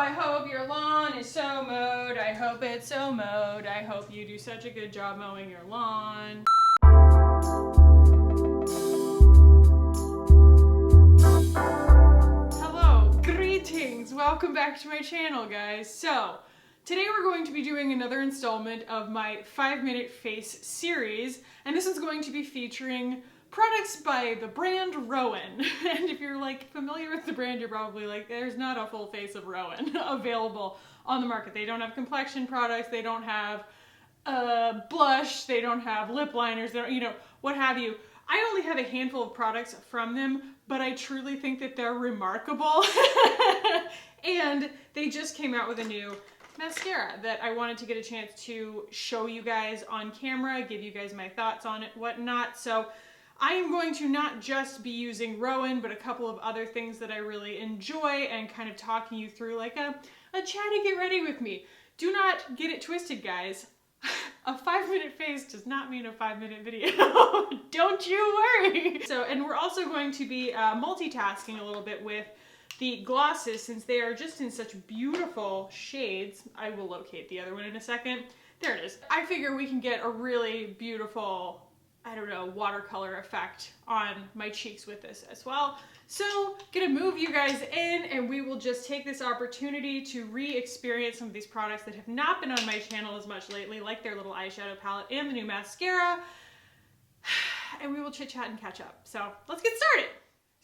I hope your lawn is so mowed. I hope it's so mowed. I hope you do such a good job mowing your lawn. Hello, greetings. Welcome back to my channel, guys. So, today we're going to be doing another installment of my 5-minute face series, and this is going to be featuring products by the brand ROEN. And if you're like familiar with the brand, you're probably like, there's not a full face of ROEN available on the market. They don't have complexion products, they don't have blush, they don't have lip liners, they don't, you know, what have you. I only have a handful of products from them, but I truly think that they're remarkable. And they just came out with a new mascara that I wanted to get a chance to show you guys on camera, give you guys my thoughts on it, whatnot. So I am going to not just be using ROEN, but a couple of other things that I really enjoy and kind of talking you through like a chatty get ready with me. Do not get it twisted, guys. A 5-minute face does not mean a 5-minute video. Don't you worry. So, and we're also going to be multitasking a little bit with the glosses since they are just in such beautiful shades. I will locate the other one in a second. There it is. I figure we can get a really beautiful, I don't know, watercolor effect on my cheeks with this as well. So, gonna move you guys in and we will just take this opportunity to re-experience some of these products that have not been on my channel as much lately, like their little eyeshadow palette and the new mascara. And we will chit chat and catch up. So, let's get started.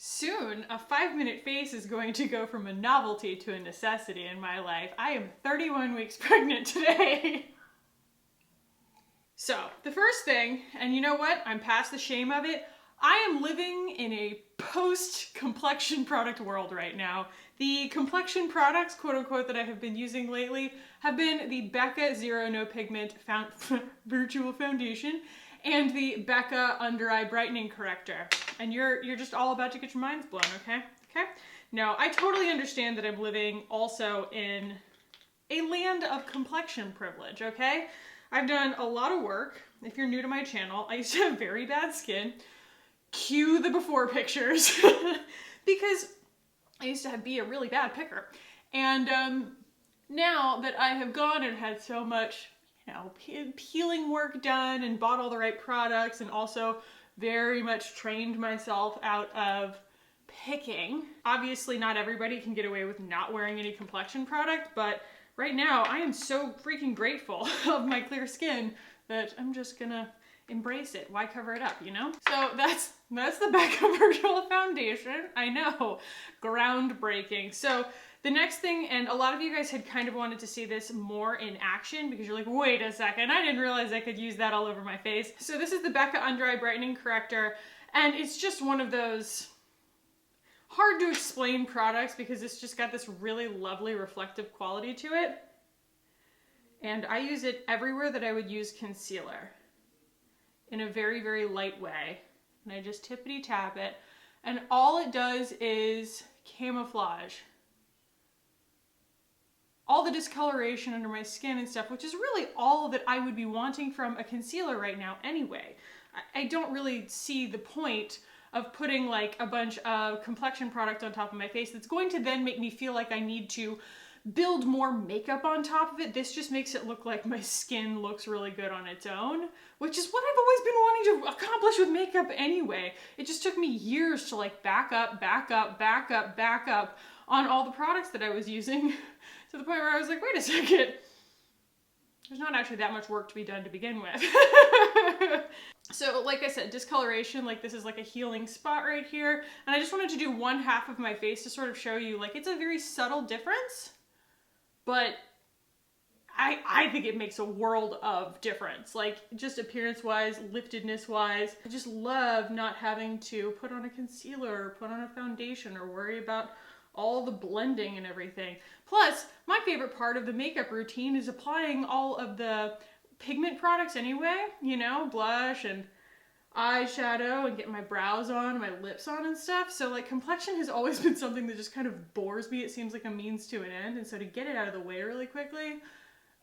Soon, a 5-minute face is going to go from a novelty to a necessity in my life. I am 31 weeks pregnant today. So, the first thing, and you know what? I'm past the shame of it. I am living in a post-complexion product world right now. The complexion products, quote unquote, that I have been using lately have been the Becca Zero No Pigment Virtual Foundation and the Becca Under Eye Brightening Corrector. And you're just all about to get your minds blown, okay? Okay? Now, I totally understand that I'm living also in a land of complexion privilege, okay? I've done a lot of work. If you're new to my channel, I used to have very bad skin. Cue the before pictures. Because I used to be a really bad picker. And now that I have gone and had so much, you know, peeling work done and bought all the right products and also very much trained myself out of picking. Obviously not everybody can get away with not wearing any complexion product, but right now, I am so freaking grateful of my clear skin that I'm just gonna embrace it. Why cover it up, you know? So that's the Becca Virtual Foundation. I know, groundbreaking. So the next thing, and a lot of you guys had kind of wanted to see this more in action because you're like, wait a second, I didn't realize I could use that all over my face. So this is the Becca Under Eye Brightening Corrector, and it's just one of those hard to explain products because it's just got this really lovely reflective quality to it. And I use it everywhere that I would use concealer in a very, very light way. And I just tippity tap it. And all it does is camouflage all the discoloration under my skin and stuff, which is really all that I would be wanting from a concealer right now anyway. I don't really see the point of putting like a bunch of complexion product on top of my face that's going to then make me feel like I need to build more makeup on top of it. This just makes it look like my skin looks really good on its own, which is what I've always been wanting to accomplish with makeup anyway. It just took me years to like back up on all the products that I was using to the point where I was like, wait a second, there's not actually that much work to be done to begin with. So like I said, discoloration, like this is like a healing spot right here. And I just wanted to do one half of my face to sort of show you like it's a very subtle difference, but I think it makes a world of difference. Like just appearance wise, liftedness wise. I just love not having to put on a concealer or put on a foundation or worry about all the blending and everything. Plus, my favorite part of the makeup routine is applying all of the pigment products anyway, you know, blush and eyeshadow and getting my brows on, my lips on and stuff. So like complexion has always been something that just kind of bores me. It seems like a means to an end. And so to get it out of the way really quickly,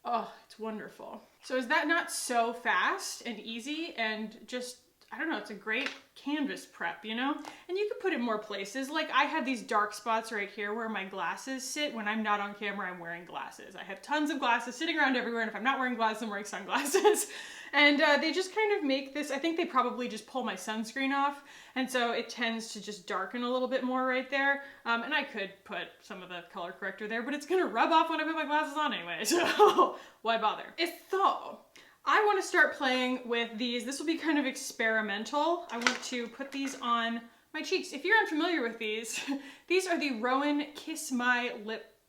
oh, it's wonderful. So is that not so fast and easy and just I don't know, it's a great canvas prep, you know? And you could put it more places. Like I have these dark spots right here where my glasses sit. When I'm not on camera, I'm wearing glasses. I have tons of glasses sitting around everywhere, and if I'm not wearing glasses, I'm wearing sunglasses. And they just kind of make this, I think they probably just pull my sunscreen off, and so it tends to just darken a little bit more right there. And I could put some of the color corrector there, but it's gonna rub off when I put my glasses on anyway, so why bother? So, I want to start playing with these. This will be kind of experimental. I want to put these on my cheeks. If you're unfamiliar with these, these are the ROEN Kiss My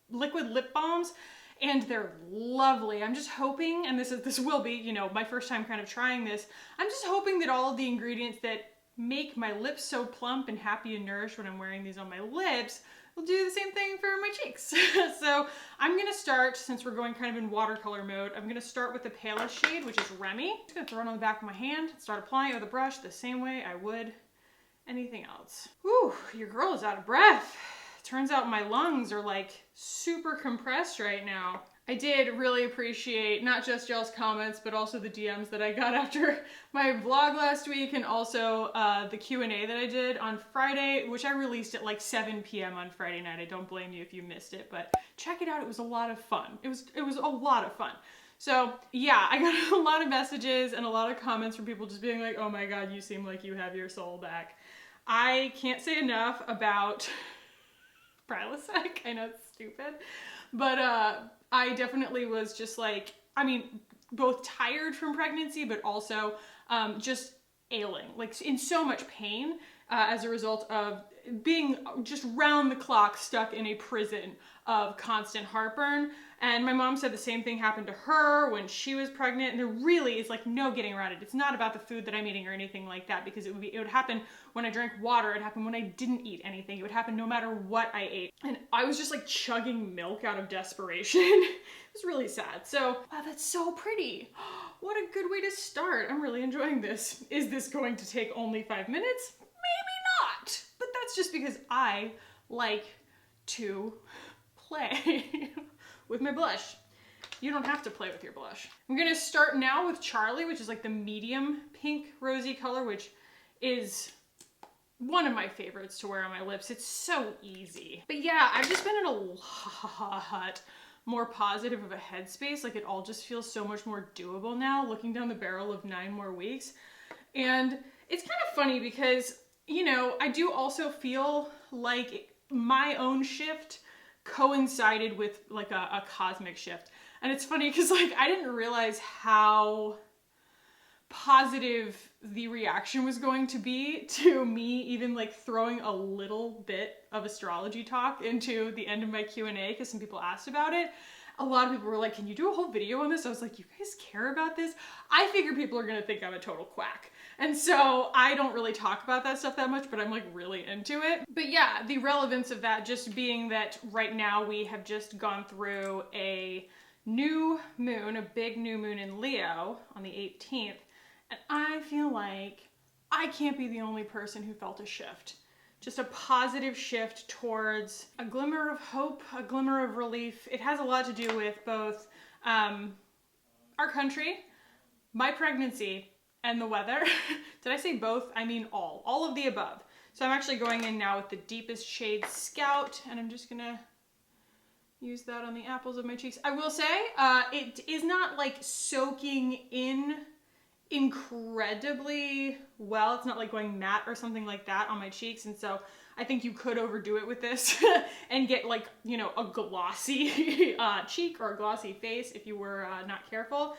Liquid Lip Balms, and they're lovely. I'm just hoping, and this will be, you know, my first time kind of trying this, I'm just hoping that all of the ingredients that make my lips so plump and happy and nourished when I'm wearing these on my lips will do the same thing for my cheeks. So I'm gonna start, since we're going kind of in watercolor mode, I'm gonna start with the palest shade, which is Remy. I'm just gonna throw it on the back of my hand, start applying it with a brush the same way I would anything else. Whew, your girl is out of breath. Turns out my lungs are like super compressed right now. I did really appreciate not just y'all's comments, but also the DMs that I got after my vlog last week, and also the Q&A that I did on Friday, which I released at like 7 p.m. on Friday night. I don't blame you if you missed it, but check it out. It was a lot of fun. It was a lot of fun. So yeah, I got a lot of messages and a lot of comments from people just being like, oh my God, you seem like you have your soul back. I can't say enough about Prilosec. I know it's stupid, but I definitely was just like, I mean, both tired from pregnancy, but also just ailing, like in so much pain as a result of being just round the clock stuck in a prison of constant heartburn. And my mom said the same thing happened to her when she was pregnant, and there really is like no getting around it. It's not about the food that I'm eating or anything like that, because it would happen when I drank water, it happened when I didn't eat anything, it would happen no matter what I ate. And I was just like chugging milk out of desperation. It was really sad. So, wow, that's so pretty. What a good way to start. I'm really enjoying this. Is this going to take only 5 minutes? Maybe not, but that's just because I like to play with my blush. You don't have to play with your blush. I'm gonna start now with Charlie, which is like the medium pink rosy color, which is one of my favorites to wear on my lips. It's so easy. But yeah, I've just been in a lot more positive of a headspace. Like it all just feels so much more doable now, looking down the barrel of 9 more weeks. And it's kind of funny because, you know, I do also feel like my own shift coincided with like a cosmic shift. And it's funny because like I didn't realize how positive the reaction was going to be to me even like throwing a little bit of astrology talk into the end of my Q&A, because some people asked about it. A lot of people were like, can you do a whole video on this? I was like, you guys care about this? I figure people are gonna think I'm a total quack. And so I don't really talk about that stuff that much, but I'm like really into it. But yeah, the relevance of that just being that right now we have just gone through a new moon, a big new moon in Leo on the 18th. And I feel like I can't be the only person who felt a shift. Just a positive shift towards a glimmer of hope, a glimmer of relief. It has a lot to do with both our country, my pregnancy, and the weather. Did I say both? I mean all of the above. So I'm actually going in now with the deepest shade Scout, and I'm just gonna use that on the apples of my cheeks. I will say, it is not like soaking in incredibly well. It's not like going matte or something like that on my cheeks, and so I think you could overdo it with this and get like, you know, a glossy cheek or a glossy face if you were not careful.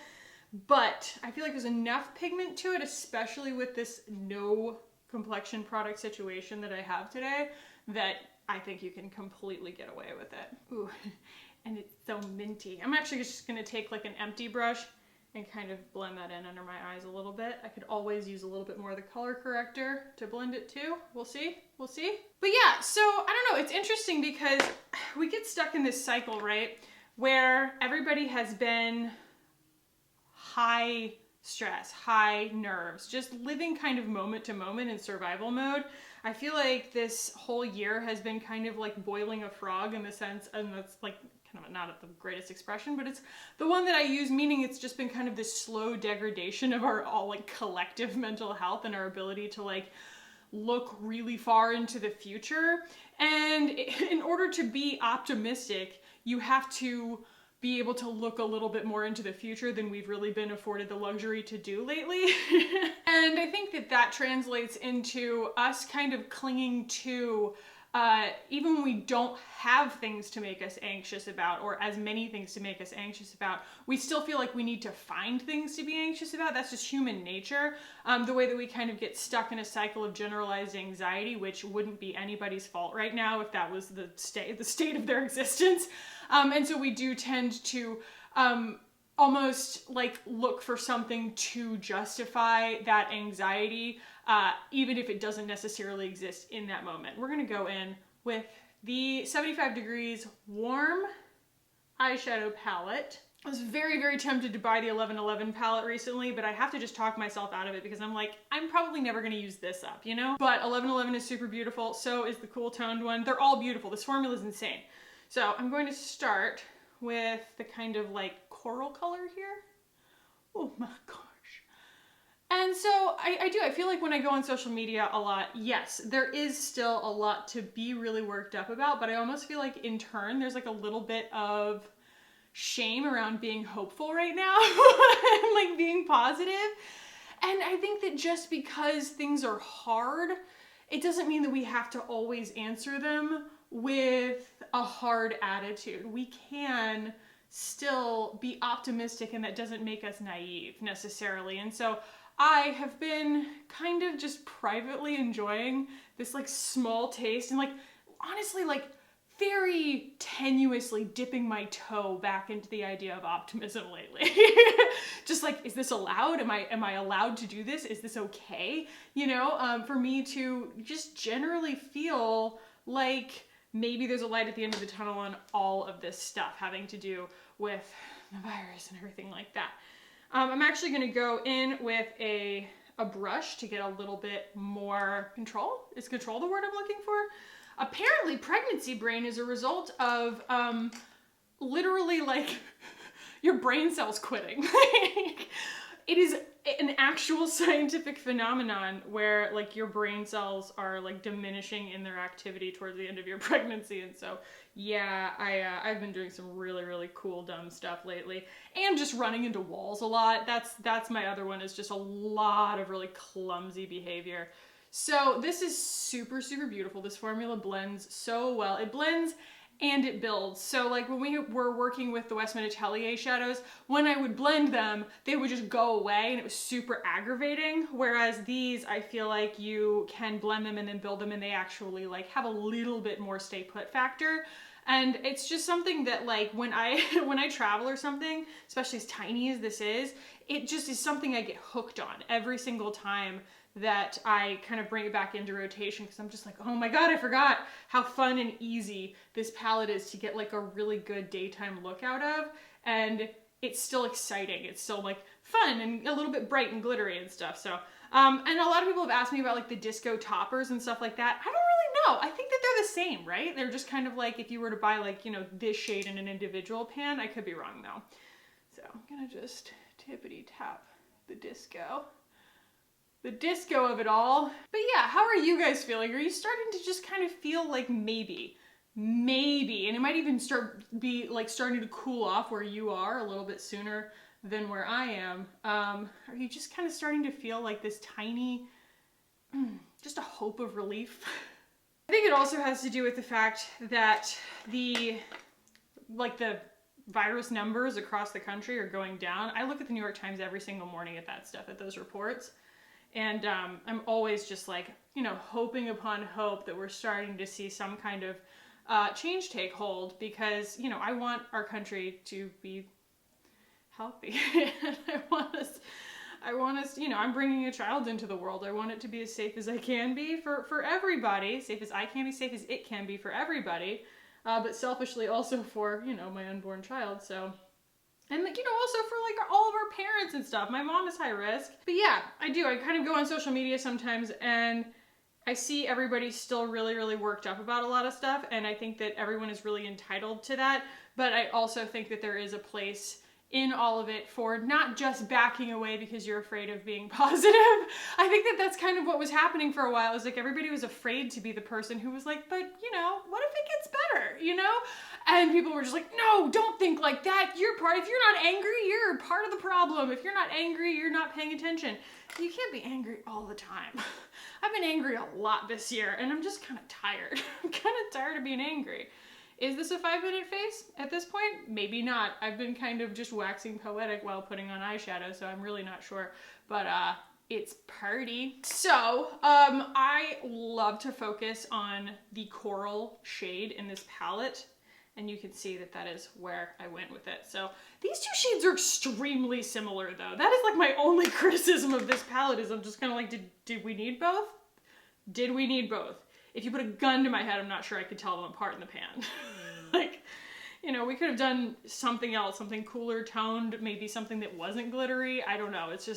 But I feel like there's enough pigment to it, especially with this no complexion product situation that I have today, that I think you can completely get away with it. Ooh, and it's so minty. I'm actually just gonna take like an empty brush and kind of blend that in under my eyes a little bit. I could always use a little bit more of the color corrector to blend it too. We'll see, we'll see. But yeah, so I don't know, it's interesting because we get stuck in this cycle, right? Where everybody has been high stress, high nerves, just living kind of moment to moment in survival mode. I feel like this whole year has been kind of like boiling a frog in the sense, and that's like kind of not the greatest expression, but it's the one that I use, meaning it's just been kind of this slow degradation of our all like collective mental health and our ability to like look really far into the future. And in order to be optimistic, you have to be able to look a little bit more into the future than we've really been afforded the luxury to do lately. And I think that that translates into us kind of clinging to even when we don't have things to make us anxious about, or as many things to make us anxious about, we still feel like we need to find things to be anxious about. That's just human nature. The way that we kind of get stuck in a cycle of generalized anxiety, which wouldn't be anybody's fault right now if that was the state of their existence. And so we do tend to almost like look for something to justify that anxiety, even if it doesn't necessarily exist in that moment. We're gonna go in with the 75 Degrees Warm Eyeshadow Palette. I was very, very tempted to buy the 1111 palette recently, but I have to just talk myself out of it because I'm like, I'm probably never gonna use this up, you know? But 1111 is super beautiful, so is the Cool Toned one. They're all beautiful. This formula is insane. So I'm going to start with the kind of like coral color here. Oh my gosh. And so I feel like when I go on social media a lot, yes, there is still a lot to be really worked up about, but I almost feel like in turn, there's like a little bit of shame around being hopeful right now and like being positive. And I think that just because things are hard, it doesn't mean that we have to always answer them with a hard attitude. We can still be optimistic, and that doesn't make us naive necessarily. And so I have been kind of just privately enjoying this like small taste and like honestly like very tenuously dipping my toe back into the idea of optimism lately. Just like, is this allowed? Am I allowed to do this? Is this okay? You know, for me to just generally feel like maybe there's a light at the end of the tunnel on all of this stuff having to do with the virus and everything like that. I'm actually going to go in with a brush to get a little bit more control. Is control the word I'm looking for? Apparently pregnancy brain is a result of literally like your brain cells quitting. It is an actual scientific phenomenon where like your brain cells are like diminishing in their activity towards the end of your pregnancy. And so yeah, I've been doing some really, really cool dumb stuff lately, and just running into walls a lot. That's my other one, is just a lot of really clumsy behavior. So this is super, super beautiful. This formula blends so well. It blends and it builds. So like when we were working with the Westman Atelier shadows, when I would blend them, they would just go away and it was super aggravating. Whereas these, I feel like you can blend them and then build them and they actually like have a little bit more stay put factor. And it's just something that like when I travel or something, especially as tiny as this is, it just is something I get hooked on every single time that I kind of bring it back into rotation, because I'm just like, oh my god, I forgot how fun and easy this palette is to get like a really good daytime look out of, and it's still exciting. It's still like fun and a little bit bright and glittery and stuff. So, and a lot of people have asked me about like the disco toppers and stuff like that. I don't really know. I think that they're the same, right? They're just kind of like if you were to buy like, you know, this shade in an individual pan. I could be wrong though. So I'm gonna just tippity tap the disco of it all. But yeah, how are you guys feeling? Are you starting to just kind of feel like maybe, and it might even starting to cool off where you are a little bit sooner than where I am. Are you just kind of starting to feel like this tiny, just a hope of relief? I think it also has to do with the fact that the virus numbers across the country are going down. I look at the New York Times every single morning at those reports. And I'm always just like, you know, hoping upon hope that we're starting to see some kind of change take hold, because, you know, I want our country to be healthy. And I want us, you know, I'm bringing a child into the world. I want it to be as safe as I can be for everybody. Safe as I can be, safe as it can be for everybody. But selfishly also for, you know, my unborn child. So, and, you know, also for like all of our parents and stuff. My mom is high risk. But yeah, I do. I kind of go on social media sometimes and I see everybody still really worked up about a lot of stuff, and I think that everyone is really entitled to that, but I also think that there is a place in all of it for not just backing away because you're afraid of being positive. I think that that's kind of what was happening for a while. It was like everybody was afraid to be the person who was like, but you know, what if it gets better, you know? And people were just like, no, don't think like that. If you're not angry, you're part of the problem. If you're not angry, you're not paying attention. You can't be angry all the time. I've been angry a lot this year, and I'm just kind of tired. I'm kind of tired of being angry. Is this a 5-minute face at this point? Maybe not. I've been kind of just waxing poetic while putting on eyeshadow, so I'm really not sure. But it's party. So I love to focus on the coral shade in this palette, and you can see that that is where I went with it. So these two shades are extremely similar though. That is like my only criticism of this palette, is I'm just kind of like, did we need both? Did we need both? If you put a gun to my head, I'm not sure I could tell them apart in the pan. Like, you know, we could have done something else, something cooler toned, maybe something that wasn't glittery. I don't know. It's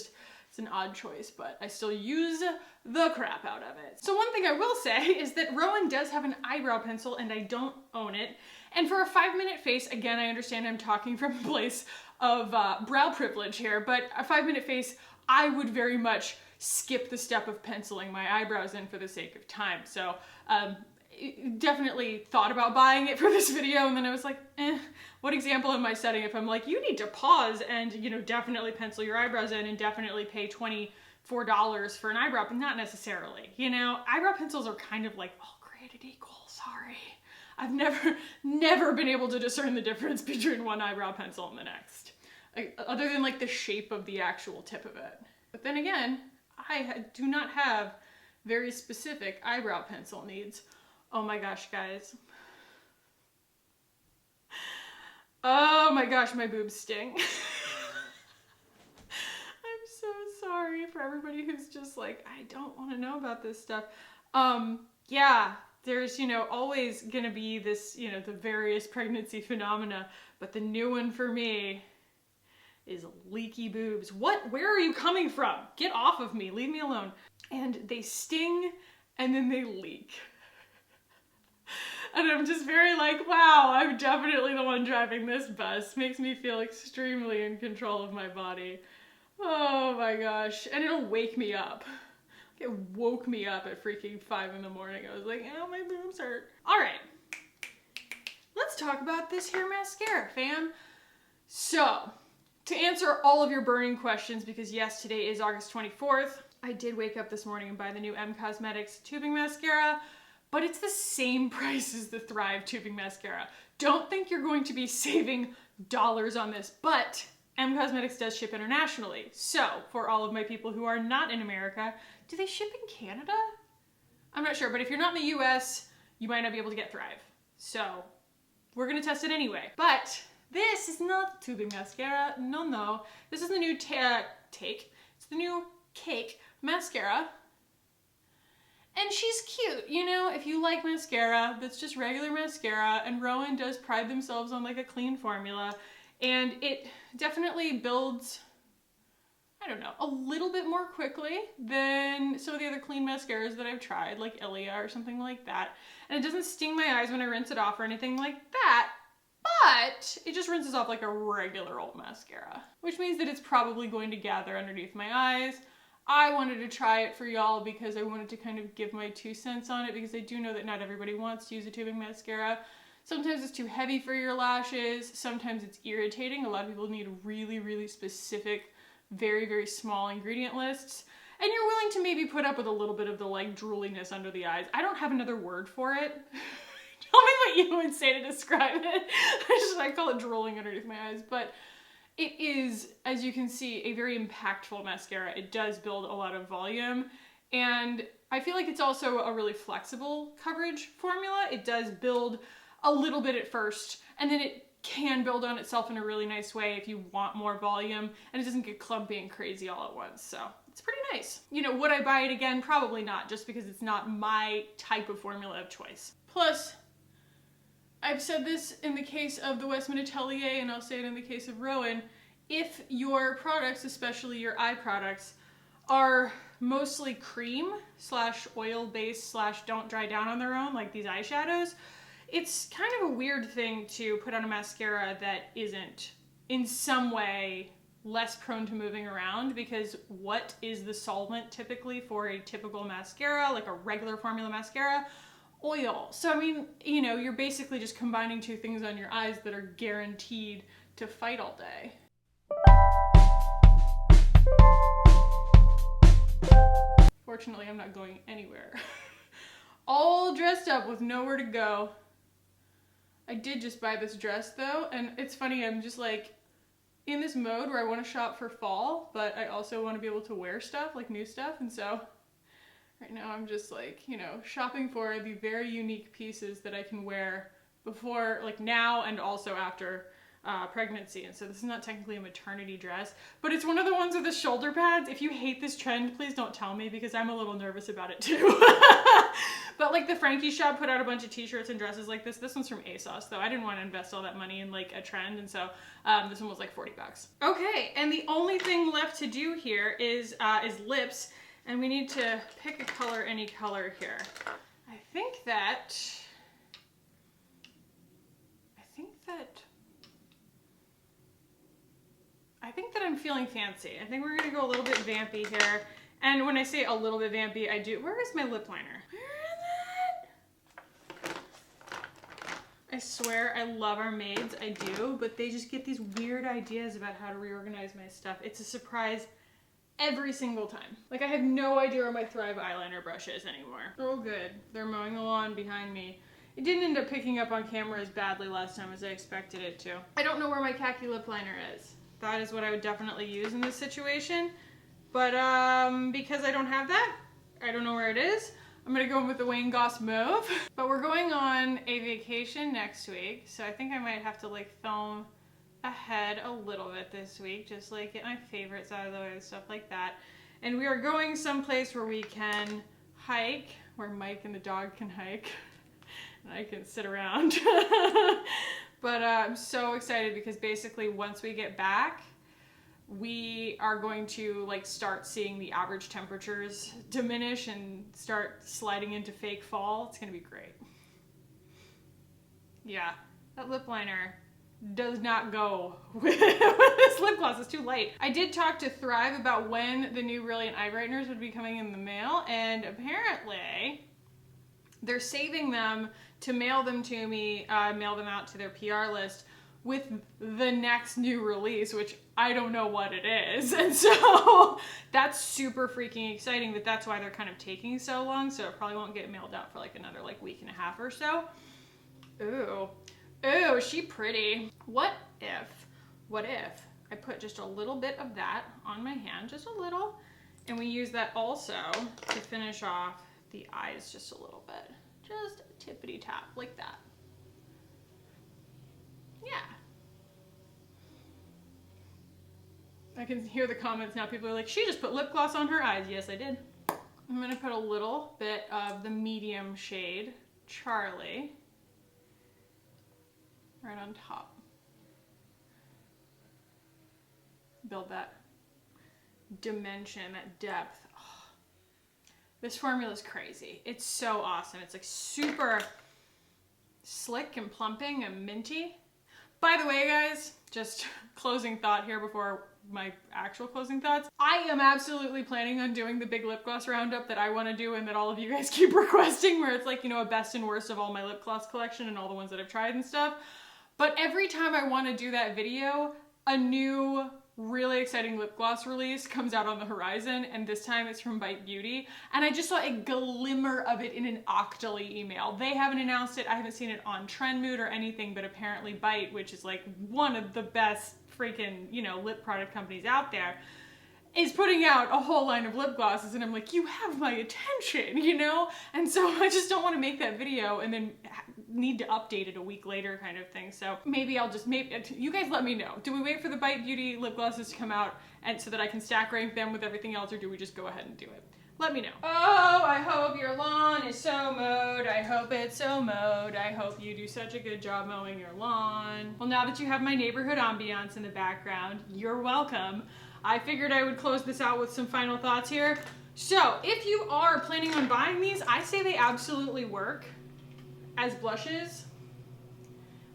an odd choice, but I still use the crap out of it. So one thing I will say is that ROEN does have an eyebrow pencil, and I don't own it. And for a 5-minute face, again, I understand I'm talking from a place of brow privilege here, but a 5-minute face, I would very much skip the step of penciling my eyebrows in for the sake of time. So definitely thought about buying it for this video, and then I was like, what example am I setting if I'm like, you need to pause and, you know, definitely pencil your eyebrows in and definitely pay $24 for an eyebrow, but not necessarily. You know, eyebrow pencils are kind of like all created equal, sorry. I've never been able to discern the difference between one eyebrow pencil and the next, other than like the shape of the actual tip of it. But then again, I do not have very specific eyebrow pencil needs. Oh my gosh, guys. Oh my gosh, my boobs sting. I'm so sorry for everybody who's just like, I don't want to know about this stuff. Yeah, there's, you know, always gonna be this, you know, the various pregnancy phenomena, but the new one for me is leaky boobs. Where are you coming from? Get off of me, leave me alone. And they sting and then they leak. And I'm just very like, wow, I'm definitely the one driving this bus. Makes me feel extremely in control of my body. Oh my gosh. And it'll wake me up. It woke me up at freaking 5 in the morning. I was like, oh, my boobs hurt. All right. Let's talk about this here mascara, fam. So, to answer all of your burning questions, because yes, today is August 24th, I did wake up this morning and buy the new Cosmetics tubing mascara, but it's the same price as the Thrive tubing mascara. Don't think you're going to be saving dollars on this, but Cosmetics does ship internationally. So, for all of my people who are not in America, do they ship in Canada? I'm not sure, but if you're not in the US, you might not be able to get Thrive. So, we're gonna test it anyway. But this is not tubing mascara, no. This is the new it's the new Cake mascara. And she's cute, you know, if you like mascara that's just regular mascara, and ROEN does pride themselves on like a clean formula, and it definitely builds, I don't know, a little bit more quickly than some of the other clean mascaras that I've tried, like Ilia or something like that. And it doesn't sting my eyes when I rinse it off or anything like that, but it just rinses off like a regular old mascara, which means that it's probably going to gather underneath my eyes. I wanted to try it for y'all because I wanted to kind of give my 2 cents on it, because I do know that not everybody wants to use a tubing mascara. Sometimes it's too heavy for your lashes, sometimes it's irritating. A lot of people need really specific, very small ingredient lists, and you're willing to maybe put up with a little bit of the like drooliness under the eyes. I don't have another word for it. Tell me what you would say to describe it. I call it drooling underneath my eyes, but it is, as you can see, a very impactful mascara. It does build a lot of volume, and I feel like it's also a really flexible coverage formula. It does build a little bit at first, and then it can build on itself in a really nice way if you want more volume, and it doesn't get clumpy and crazy all at once, so it's pretty nice. You know, would I buy it again? Probably not, just because it's not my type of formula of choice. Plus, I've said this in the case of the Westman Atelier, and I'll say it in the case of ROEN, if your products, especially your eye products, are mostly cream slash oil based slash don't dry down on their own, like these eyeshadows. It's kind of a weird thing to put on a mascara that isn't in some way less prone to moving around, because what is the solvent typically for a typical mascara, like a regular formula mascara? Oil. So I mean, you know, you're basically just combining two things on your eyes that are guaranteed to fight all day. Fortunately, I'm not going anywhere. All dressed up with nowhere to go. I did just buy this dress though, and it's funny, I'm just like in this mode where I want to shop for fall, but I also want to be able to wear stuff, like new stuff, and so right now I'm just like, you know, shopping for the very unique pieces that I can wear before, like now and also after pregnancy. And so this is not technically a maternity dress, but it's one of the ones with the shoulder pads. If you hate this trend, please don't tell me, because I'm a little nervous about it too. But like the Frankie shop put out a bunch of t-shirts and dresses like this. This one's from ASOS though. I didn't want to invest all that money in like a trend, and so this one was like 40 bucks. Okay, and the only thing left to do here is lips, and we need to pick a color, any color here. I think that I'm feeling fancy. I think we're gonna go a little bit vampy here. And when I say a little bit vampy, I do, where is my lip liner? Where is it? I swear I love our maids, I do, but they just get these weird ideas about how to reorganize my stuff. It's a surprise every single time. Like I have no idea where my Thrive eyeliner brush is anymore. Oh good, they're mowing the lawn behind me. It didn't end up picking up on camera as badly last time as I expected it to. I don't know where my Kackie lip liner is. That is what I would definitely use in this situation. But because I don't have that, I don't know where it is. I'm gonna go with the Wayne Goss Mauve. But we're going on a vacation next week, so I think I might have to like film ahead a little bit this week, just like get my favorites out of the way and stuff like that. And we are going someplace where we can hike, where Mike and the dog can hike, and I can sit around. But I'm so excited because basically once we get back, we are going to like start seeing the average temperatures diminish and start sliding into fake fall. It's gonna be great. Yeah, that lip liner does not go with this lip gloss. It's too light. I did talk to Thrive about when the new Brilliant eye brighteners would be coming in the mail, and apparently they're saving them to mail them to me, mail them out to their PR list with the next new release, which I don't know what it is. And so that's super freaking exciting that that's why they're kind of taking so long. So it probably won't get mailed out for like another like week and a half or so. Ooh, ooh, is she pretty? What if I put just a little bit of that on my hand, just a little, and we use that also to finish off the eyes just a little bit. Just a tippity tap like that. Yeah. I can hear the comments now. People are like, she just put lip gloss on her eyes. Yes, I did. I'm gonna put a little bit of the medium shade Charlie right on top. Build that dimension, that depth. This formula is crazy. It's so awesome. It's like super slick and plumping and minty. By the way, guys, just closing thought here before my actual closing thoughts. I am absolutely planning on doing the big lip gloss roundup that I want to do and that all of you guys keep requesting, where it's like, you know, a best and worst of all my lip gloss collection and all the ones that I've tried and stuff. But every time I want to do that video, a new really exciting lip gloss release comes out on the horizon, and this time it's from Bite Beauty, and I just saw a glimmer of it in an Octoly email. They haven't announced it, I haven't seen it on Trendmood or anything, but apparently Bite, which is like one of the best freaking, you know, lip product companies out there, is putting out a whole line of lip glosses, and I'm like, you have my attention, you know? And so I just don't want to make that video and then need to update it a week later kind of thing. So maybe I'll just, you guys let me know. Do we wait for the Bite Beauty lip glosses to come out and so that I can stack rank them with everything else, or do we just go ahead and do it? Let me know. Oh, I hope your lawn is so mowed. I hope it's so mowed. I hope you do such a good job mowing your lawn. Well, now that you have my neighborhood ambiance in the background, you're welcome. I figured I would close this out with some final thoughts here. So if you are planning on buying these, I say they absolutely work as blushes.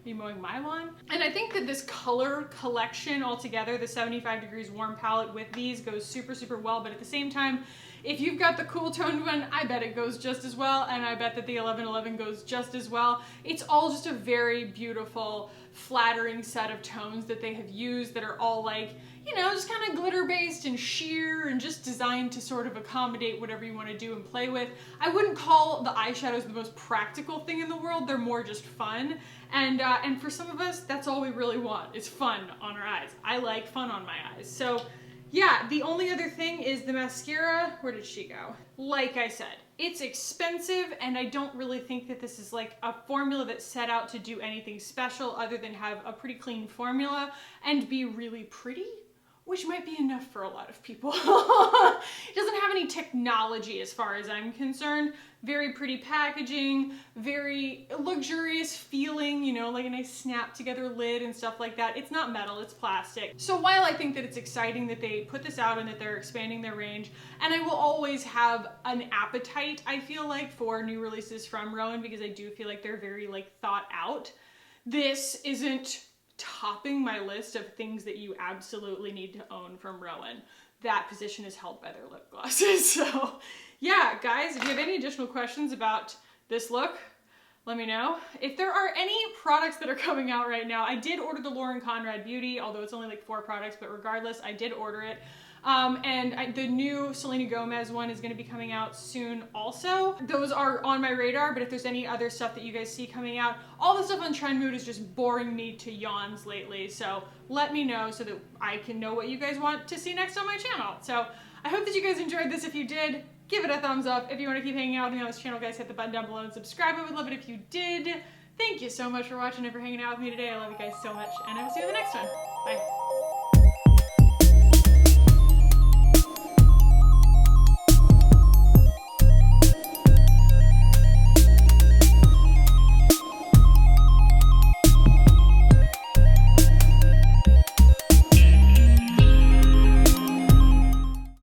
Are you mowing my lawn? And I think that this color collection altogether, the 75 Degrees Warm palette with these goes super, super well. But at the same time, if you've got the cool toned one, I bet it goes just as well. And I bet that the 1111 goes just as well. It's all just a very beautiful, flattering set of tones that they have used that are all like, you know, just kind of glitter based and sheer and just designed to sort of accommodate whatever you want to do and play with. I wouldn't call the eyeshadows the most practical thing in the world. They're more just fun. And for some of us, that's all we really want is fun on our eyes. I like fun on my eyes. So yeah, the only other thing is the mascara. Where did she go? Like I said, it's expensive, and I don't really think that this is like a formula that's set out to do anything special other than have a pretty clean formula and be really pretty, which might be enough for a lot of people. It doesn't have any technology as far as I'm concerned. Very pretty packaging, very luxurious feeling, you know, like a nice snap together lid and stuff like that. It's not metal, it's plastic. So while I think that it's exciting that they put this out and that they're expanding their range, and I will always have an appetite, I feel like, for new releases from ROEN because I do feel like they're very like thought out, this isn't topping my list of things that you absolutely need to own from ROEN. That position is held by their lip glosses. So yeah, guys, if you have any additional questions about this look, let me know. If there are any products that are coming out right now, I did order the Lauren Conrad Beauty, although it's only like 4 products, but regardless, I did order it. The new Selena Gomez one is going to be coming out soon also. Those are on my radar, but if there's any other stuff that you guys see coming out, all the stuff on Trend Mood is just boring me to yawns lately. So let me know so that I can know what you guys want to see next on my channel. So I hope that you guys enjoyed this. If you did, give it a thumbs up. If you want to keep hanging out with me on this channel, guys, hit the button down below and subscribe. I would love it if you did. Thank you so much for watching and for hanging out with me today. I love you guys so much, and I will see you in the next one. Bye.